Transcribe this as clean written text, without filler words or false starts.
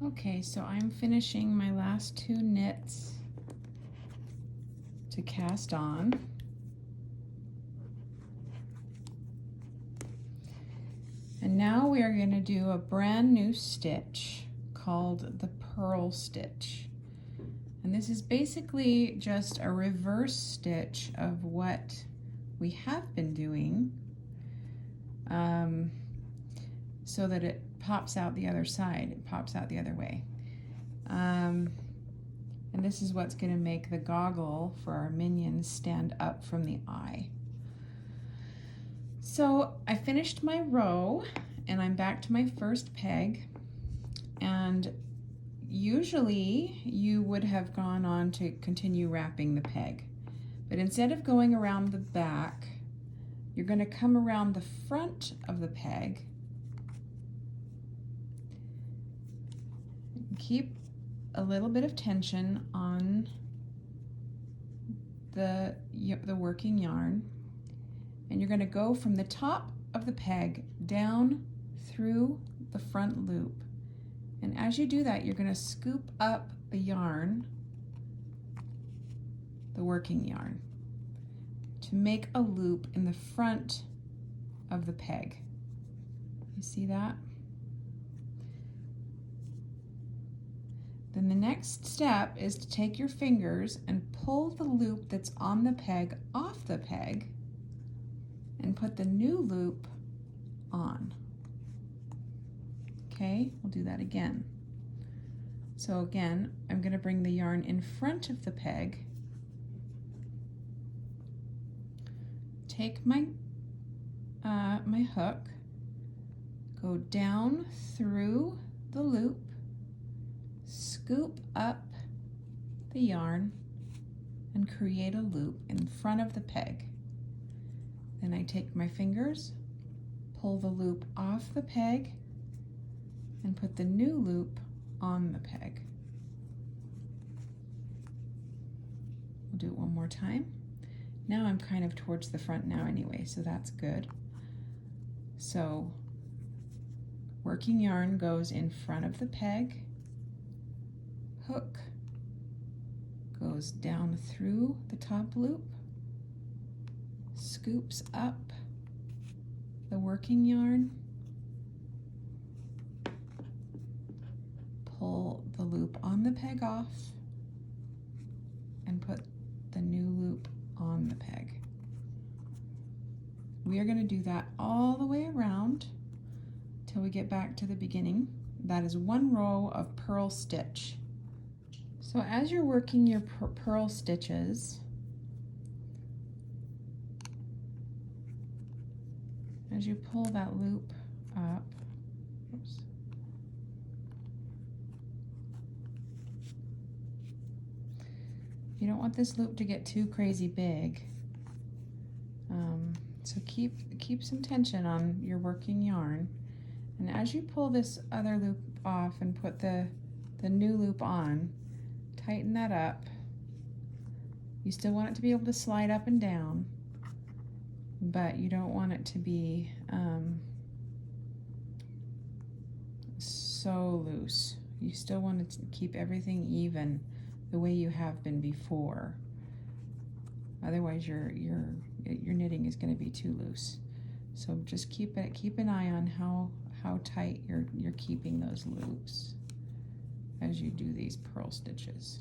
Okay, so I'm finishing my last 2 knits to cast on. And now we are going to do a brand new stitch called the Purl Stitch. And this is basically just a reverse stitch of what we have been doing, so that it pops out the other side, it pops out the other way. And this is what's going to make the goggle for our minions stand up from the eye. So I finished my row and I'm back to my first peg, and usually you would have gone on to continue wrapping the peg, but instead of going around the back, you're going to come around the front of the peg. Keep a little bit of tension on the working yarn, and you're going to go from the top of the peg down through the front loop. And as you do that, you're going to scoop up the yarn, the working yarn, to make a loop in the front of the peg. You see that? Then the next step is to take your fingers and pull the loop that's on the peg off the peg and put the new loop on. Okay, we'll do that again. So again, I'm going to bring the yarn in front of the peg, take my my hook, go down through the loop, scoop up the yarn, and create a loop in front of the peg. Then I take my fingers, pull the loop off the peg, and put the new loop on the peg. We'll do it one more time. Now I'm kind of towards the front now anyway, so that's good. So working yarn goes in front of the peg, hook goes down through the top loop, scoops up the working yarn, pull the loop on the peg off, and put the new loop on the peg. We are going to do that all the way around till we get back to the beginning. That is one row of purl stitch. So as you're working your purl stitches, as you pull that loop up, oops, you don't want this loop to get too crazy big. So keep some tension on your working yarn. And as you pull this other loop off and put the new loop on, tighten that up. You still want it to be able to slide up and down, but you don't want it to be so loose. You still want to keep everything even the way you have been before. Otherwise your knitting is going to be too loose. So just keep an eye on how tight you're keeping those loops as you do these purl stitches.